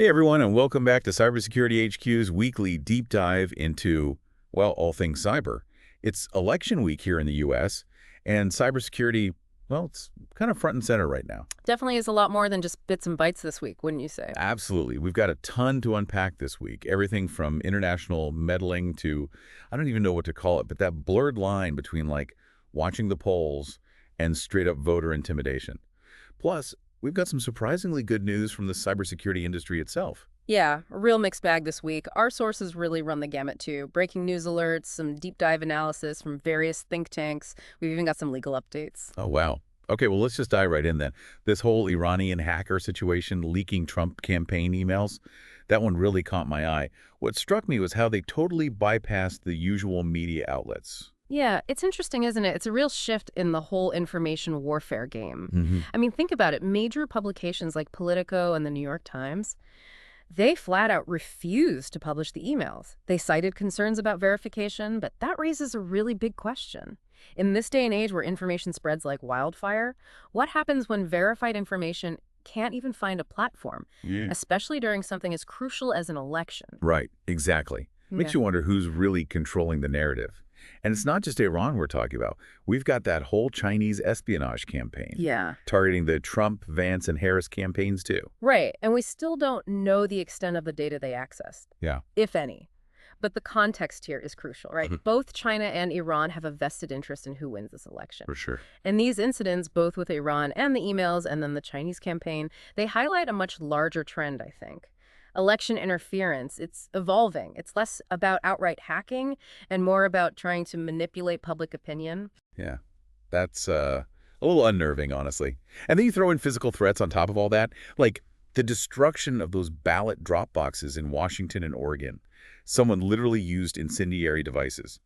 Hey everyone, and welcome back to Cybersecurity HQ's weekly deep dive into, well, all things cyber. It's election week here in the US, and cybersecurity, well, it's kind of front and center right now. Definitely is a lot more than just bits and bytes this week, wouldn't you say? Absolutely. We've got a ton to unpack this week. Everything from international meddling to, I don't even know what to call it, but that blurred line between like watching the polls and straight up voter intimidation. Plus, we've got some surprisingly good news from the cybersecurity industry itself. Yeah, a real mixed bag this week. Our sources really run the gamut too. Breaking news alerts, some deep dive analysis from various think tanks. We've even got some legal updates. Oh, wow. Okay, well, let's just dive right in then. This whole Iranian hacker situation leaking Trump campaign emails, that one really caught my eye. What struck me was how they totally bypassed the usual media outlets. Yeah, it's interesting, isn't it? It's a real shift in the whole information warfare game. Hmm. I mean, think about it. Major publications like Politico and the New York Times, they flat out refused to publish the emails. They cited concerns about verification, but that raises a really big question. In this day and age where information spreads like wildfire, what happens when verified information can't even find a platform, Yeah. especially during something as crucial as an election? Right, exactly. Yeah. Makes you wonder who's really controlling the narrative. And it's not just Iran we're talking about. We've got that whole Chinese espionage campaign Yeah. targeting the Trump, Vance, and Harris campaigns too. Right, and we still don't know the extent of the data they accessed, Yeah. if any. But the context here is crucial, right? Mhm. Both China and Iran have a vested interest in who wins this election. For sure. And these incidents, both with Iran and the emails and then the Chinese campaign, they highlight a much larger trend, I think. Election interference, it's evolving. It's less about outright hacking and more about trying to manipulate public opinion. Yeah. That's a little unnerving, honestly. And then you throw in physical threats on top of all that, like the destruction of those ballot drop boxes in Washington and Oregon. Someone literally used incendiary devices.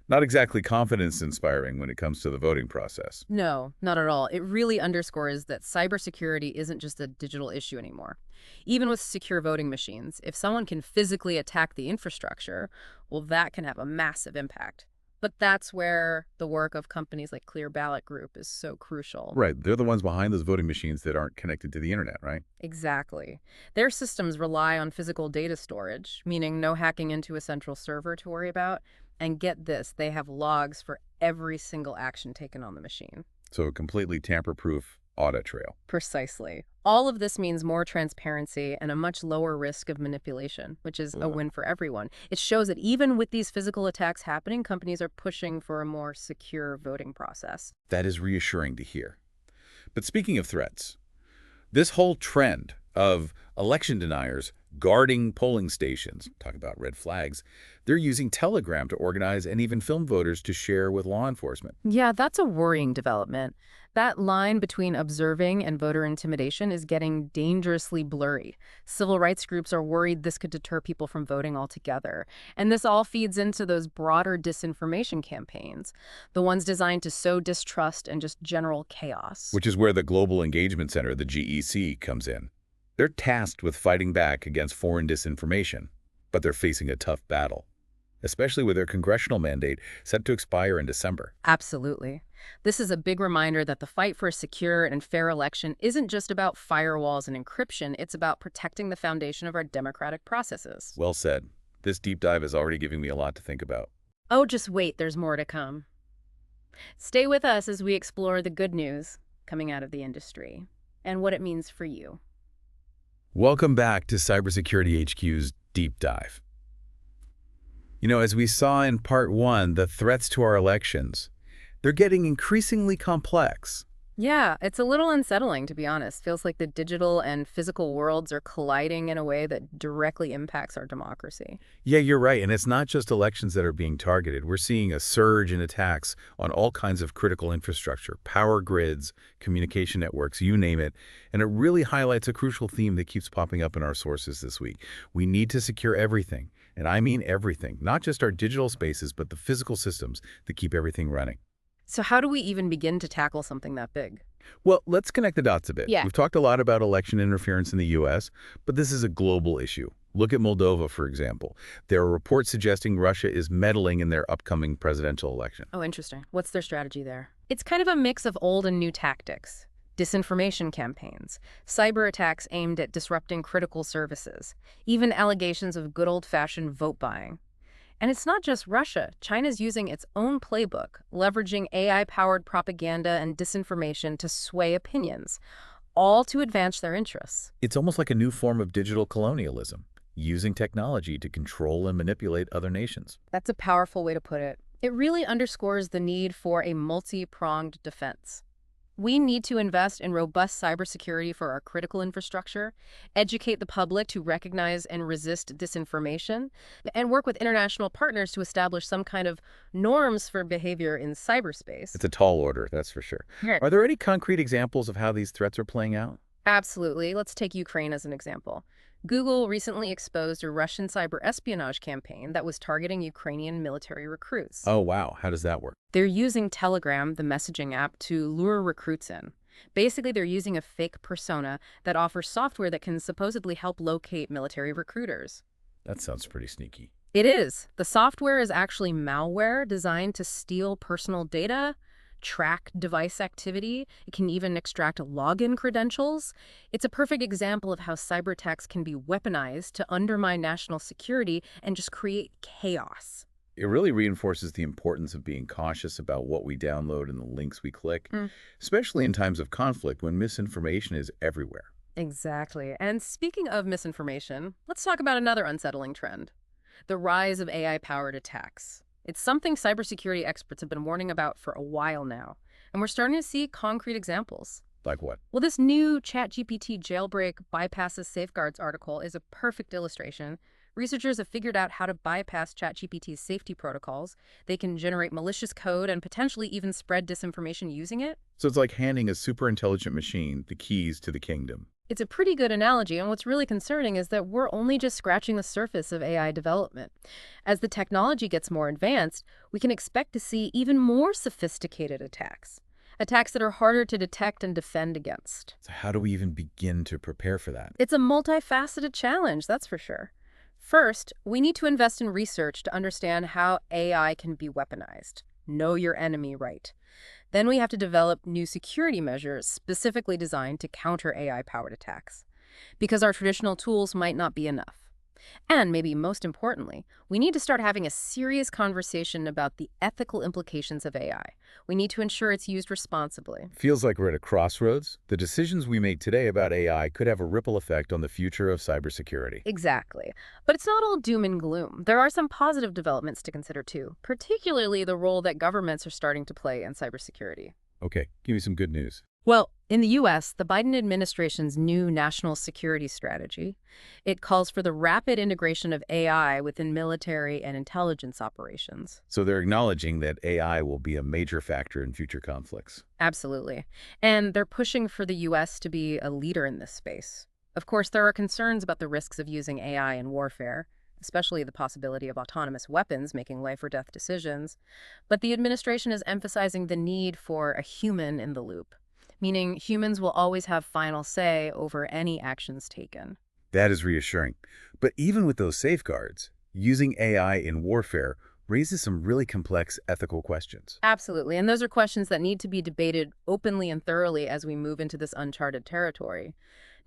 Not exactly confidence-inspiring when it comes to the voting process. No, not at all. It really underscores that cybersecurity isn't just a digital issue anymore. Even with secure voting machines, if someone can physically attack the infrastructure, well, that can have a massive impact. But that's where the work of companies like Clear Ballot Group is so crucial. Right, they're the ones behind those voting machines that aren't connected to the internet, right? Exactly. Their systems rely on physical data storage, meaning no hacking into a central server to worry about. And get this, they have logs for every single action taken on the machine. So a completely tamper-proof audit trail. Precisely. All of this means more transparency and a much lower risk of manipulation, which is a Ugh. win for everyone. It shows that even with these physical attacks happening, companies are pushing for a more secure voting process. That is reassuring to hear. But speaking of threats, this whole trend of election deniers guarding polling stations, talk about red flags, they're using Telegram to organize and even film voters to share with law enforcement. Yeah, that's a worrying development. That line between observing and voter intimidation is getting dangerously blurry. Civil rights groups are worried this could deter people from voting altogether. And this all feeds into those broader disinformation campaigns, the ones designed to sow distrust and just general chaos. Which is where the Global Engagement Center, the GEC, comes in. They're tasked with fighting back against foreign disinformation, but they're facing a tough battle, especially with their congressional mandate set to expire in December. Absolutely. This is a big reminder that the fight for a secure and fair election isn't just about firewalls and encryption, it's about protecting the foundation of our democratic processes. Well said. This deep dive is already giving me a lot to think about. Oh, just wait, there's more to come. Stay with us as we explore the good news coming out of the industry and what it means for you. Welcome back to Cybersecurity HQ's Deep Dive. You know, as we saw in Part 1, the threats to our elections, they're getting increasingly complex. Yeah, it's a little unsettling, to be honest. Feels like the digital and physical worlds are colliding in a way that directly impacts our democracy. Yeah, you're right, and it's not just elections that are being targeted. We're seeing a surge in attacks on all kinds of critical infrastructure, power grids, communication networks, you name it, and it really highlights a crucial theme that keeps popping up in our sources this week. We need to secure everything, and I mean everything, not just our digital spaces, but the physical systems that keep everything running. So how do we even begin to tackle something that big? Well, let's connect the dots a bit. Yeah. We've talked a lot about election interference in the U.S., but this is a global issue. Look at Moldova, for example. There are reports suggesting Russia is meddling in their upcoming presidential election. Oh, interesting. What's their strategy there? It's kind of a mix of old and new tactics. disinformation campaigns, cyber attacks aimed at disrupting critical services, even allegations of good old-fashioned vote buying. And it's not just Russia. China's using its own playbook, leveraging AI-powered propaganda and disinformation to sway opinions, all to advance their interests. It's almost like a new form of digital colonialism, using technology to control and manipulate other nations. That's a powerful way to put it. It really underscores the need for a multi-pronged defense. We need to invest in robust cybersecurity for our critical infrastructure, educate the public to recognize and resist disinformation, and work with international partners to establish some kind of norms for behavior in cyberspace. It's a tall order, that's for sure. Yeah. Are there any concrete examples of how these threats are playing out? Absolutely. Let's take Ukraine as an example. Google recently exposed a Russian cyber espionage campaign that was targeting Ukrainian military recruits. Oh, wow. How does that work? They're using Telegram, the messaging app, to lure recruits in. Basically, they're using a fake persona that offers software that can supposedly help locate military recruiters. That sounds pretty sneaky. It is. The software is actually malware designed to steal personal data, track device activity. It can even extract login credentials. It's a perfect example of how cyber attacks can be weaponized to undermine national security and just create chaos. It really reinforces the importance of being cautious about what we download and the links we click, especially in times of conflict when misinformation is everywhere. Exactly. And speaking of misinformation, let's talk about another unsettling trend: the rise of AI-powered attacks. It's something cybersecurity experts have been warning about for a while now, and we're starting to see concrete examples. Like what? Well, this new ChatGPT jailbreak bypasses safeguards article is a perfect illustration. Researchers have figured out how to bypass ChatGPT's safety protocols. They can generate malicious code and potentially even spread disinformation using it. So it's like handing a super intelligent machine the keys to the kingdom. It's a pretty good analogy, and what's really concerning is that we're only just scratching the surface of AI development. As the technology gets more advanced, we can expect to see even more sophisticated attacks. Attacks that are harder to detect and defend against. So how do we even begin to prepare for that? It's a multifaceted challenge, that's for sure. First, we need to invest in research to understand how AI can be weaponized. Know your enemy right. Then we have to develop new security measures specifically designed to counter AI-powered attacks, because our traditional tools might not be enough. And maybe most importantly, we need to start having a serious conversation about the ethical implications of AI. We need to ensure it's used responsibly. Feels like we're at a crossroads. The decisions we make today about AI could have a ripple effect on the future of cybersecurity. Exactly. But it's not all doom and gloom. There are some positive developments to consider too, particularly the role that governments are starting to play in cybersecurity. Okay, give me some good news. Well, in the U.S., the Biden administration's new national security strategy, it calls for the rapid integration of AI within military and intelligence operations. So they're acknowledging that AI will be a major factor in future conflicts. Absolutely. And they're pushing for the U.S. to be a leader in this space. Of course, there are concerns about the risks of using AI in warfare, especially the possibility of autonomous weapons making life or death decisions. But the administration is emphasizing the need for a human in the loop, meaning humans will always have final say over any actions taken. That is reassuring. But even with those safeguards, using AI in warfare raises some really complex ethical questions. Absolutely, and those are questions that need to be debated openly and thoroughly as we move into this uncharted territory.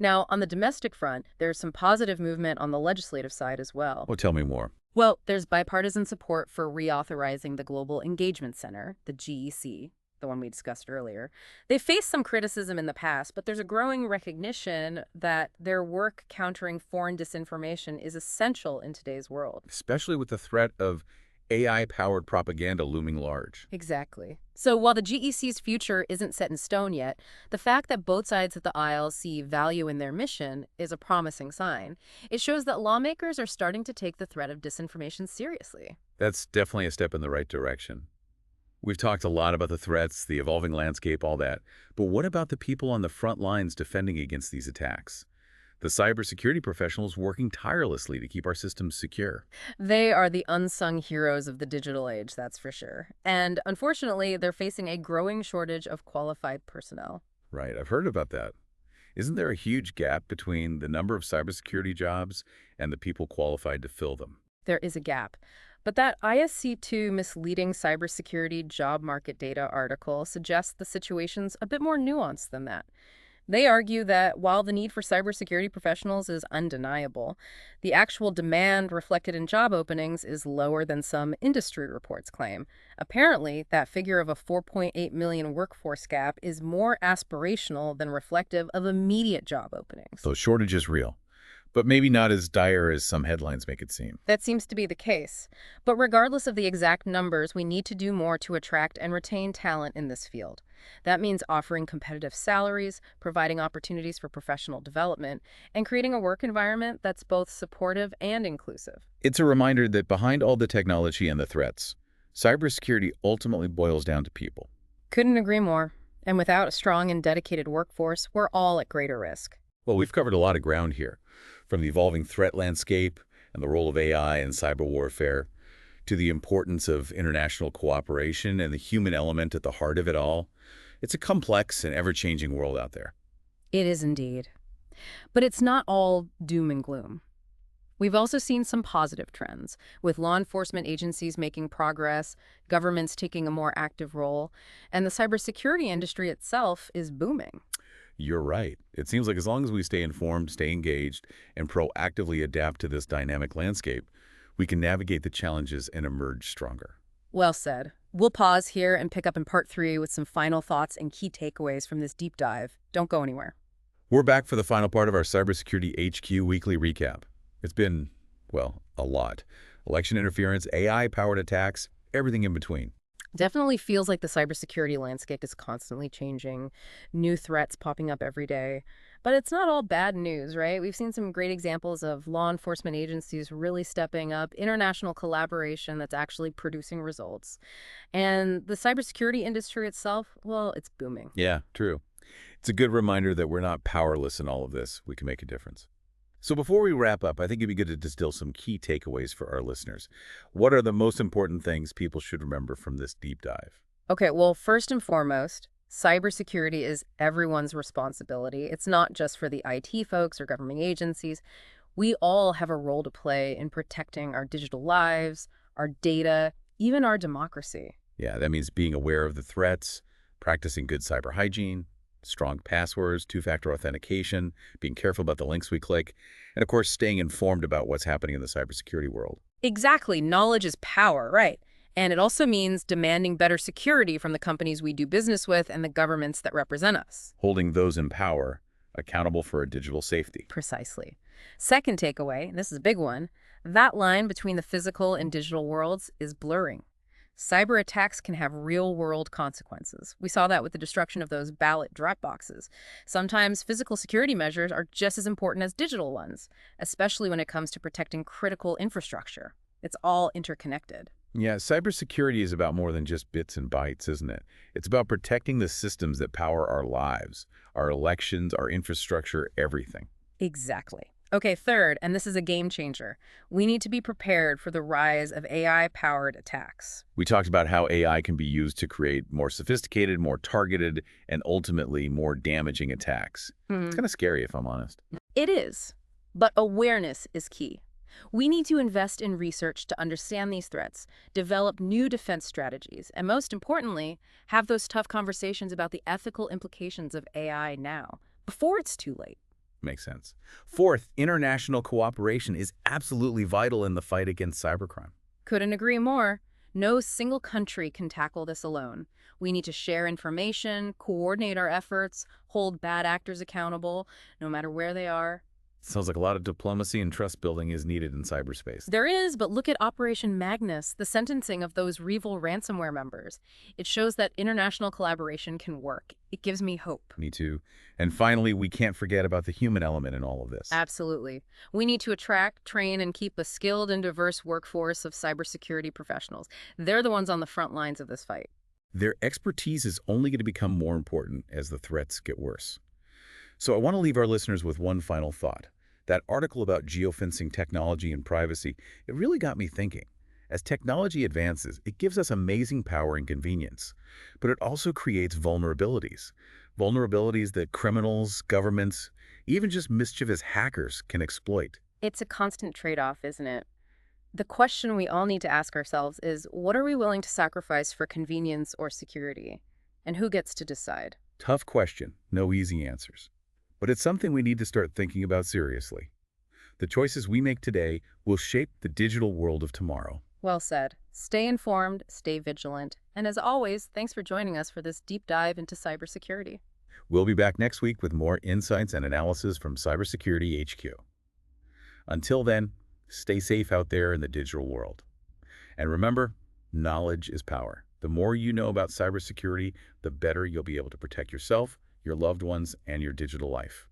Now, on the domestic front, there's some positive movement on the legislative side as well. Well, tell me more. Well, there's bipartisan support for reauthorizing the Global Engagement Center, the GEC, the one we discussed earlier. They faced some criticism in the past, but there's a growing recognition that their work countering foreign disinformation is essential in today's world. Especially with the threat of AI-powered propaganda looming large. Exactly. So while the GEC's future isn't set in stone yet, the fact that both sides of the aisle see value in their mission is a promising sign. It shows that lawmakers are starting to take the threat of disinformation seriously. That's definitely a step in the right direction. We've talked a lot about the threats, the evolving landscape, all that. But what about the people on the front lines defending against these attacks? The cybersecurity professionals working tirelessly to keep our systems secure. They are the unsung heroes of the digital age, that's for sure. And unfortunately, they're facing a growing shortage of qualified personnel. Right, I've heard about that. Isn't there a huge gap between the number of cybersecurity jobs and the people qualified to fill them? There is a gap. But that ISC2 misleading cybersecurity job market data article suggests the situation's a bit more nuanced than that. They argue that while the need for cybersecurity professionals is undeniable, the actual demand reflected in job openings is lower than some industry reports claim. Apparently, that figure of a 4.8 million workforce gap is more aspirational than reflective of immediate job openings. So shortage is real, but maybe not as dire as some headlines make it seem. That seems to be the case. But regardless of the exact numbers, we need to do more to attract and retain talent in this field. That means offering competitive salaries, providing opportunities for professional development, and creating a work environment that's both supportive and inclusive. It's a reminder that behind all the technology and the threats, cybersecurity ultimately boils down to people. Couldn't agree more. And without a strong and dedicated workforce, we're all at greater risk. Well, we've covered a lot of ground here, from the evolving threat landscape and the role of AI in cyber warfare, to the importance of international cooperation and the human element at the heart of it all. It's a complex and ever-changing world out there. It is indeed. But it's not all doom and gloom. We've also seen some positive trends, with law enforcement agencies making progress, governments taking a more active role, and the cybersecurity industry itself is booming. You're right. It seems like as long as we stay informed, stay engaged, and proactively adapt to this dynamic landscape, we can navigate the challenges and emerge stronger. Well said. We'll pause here and pick up in part 3 with some final thoughts and key takeaways from this deep dive. Don't go anywhere. We're back for the final part of our Cybersecurity HQ weekly recap. It's been, well, a lot. Election interference, AI-powered attacks, everything in between. Definitely feels like the cybersecurity landscape is constantly changing, new threats popping up every day. But it's not all bad news, right? We've seen some great examples of law enforcement agencies really stepping up, international collaboration that's actually producing results. And the cybersecurity industry itself, well, it's booming. Yeah, true. It's a good reminder that we're not powerless in all of this. We can make a difference. So before we wrap up, I think it'd be good to distill some key takeaways for our listeners. What are the most important things people should remember from this deep dive? Okay, well, first and foremost, cybersecurity is everyone's responsibility. It's not just for the IT folks or government agencies. We all have a role to play in protecting our digital lives, our data, even our democracy. Yeah, that means being aware of the threats, practicing good cyber hygiene, strong passwords, two-factor authentication, being careful about the links we click, and of course, staying informed about what's happening in the cybersecurity world. Exactly. Knowledge is power, right? And it also means demanding better security from the companies we do business with and the governments that represent us. Holding those in power accountable for our digital safety. Precisely. Second takeaway, and this is a big one, that line between the physical and digital worlds is blurring. Cyber attacks can have real-world consequences. We saw that with the destruction of those ballot drop boxes. Sometimes physical security measures are just as important as digital ones, especially when it comes to protecting critical infrastructure. It's all interconnected. Yeah, cybersecurity is about more than just bits and bytes, isn't it? It's about protecting the systems that power our lives, our elections, our infrastructure, everything. Exactly. Okay, third, and this is a game changer. We need to be prepared for the rise of AI-powered attacks. We talked about how AI can be used to create more sophisticated, more targeted, and ultimately more damaging attacks. It's kind of scary, if I'm honest. It is, but awareness is key. We need to invest in research to understand these threats, develop new defense strategies, and most importantly, have those tough conversations about the ethical implications of AI now, before it's too late. Makes sense. Fourth, international cooperation is absolutely vital in the fight against cybercrime. Couldn't agree more. No single country can tackle this alone. We need to share information, coordinate our efforts, hold bad actors accountable, no matter where they are. Sounds like a lot of diplomacy and trust building is needed in cyberspace. There is, but look at Operation Magnus, the sentencing of those REvil ransomware members. It shows that international collaboration can work. It gives me hope. Me too. And finally, we can't forget about the human element in all of this. Absolutely. We need to attract, train, and keep a skilled and diverse workforce of cybersecurity professionals. They're the ones on the front lines of this fight. Their expertise is only going to become more important as the threats get worse. So I want to leave our listeners with one final thought. That article about geofencing technology and privacy, it really got me thinking. As technology advances, it gives us amazing power and convenience, but it also creates vulnerabilities. Vulnerabilities that criminals, governments, even just mischievous hackers can exploit. It's a constant trade-off, isn't it? The question we all need to ask ourselves is, what are we willing to sacrifice for convenience or security? And who gets to decide? Tough question, no easy answers. But it's something we need to start thinking about seriously. The choices we make today will shape the digital world of tomorrow. Well said. Stay informed, stay vigilant, and as always, thanks for joining us for this deep dive into cybersecurity. We'll be back next week with more insights and analysis from Cybersecurity HQ. Until then, stay safe out there in the digital world. And remember, knowledge is power. The more you know about cybersecurity, the better you'll be able to protect yourself, your loved ones, and your digital life.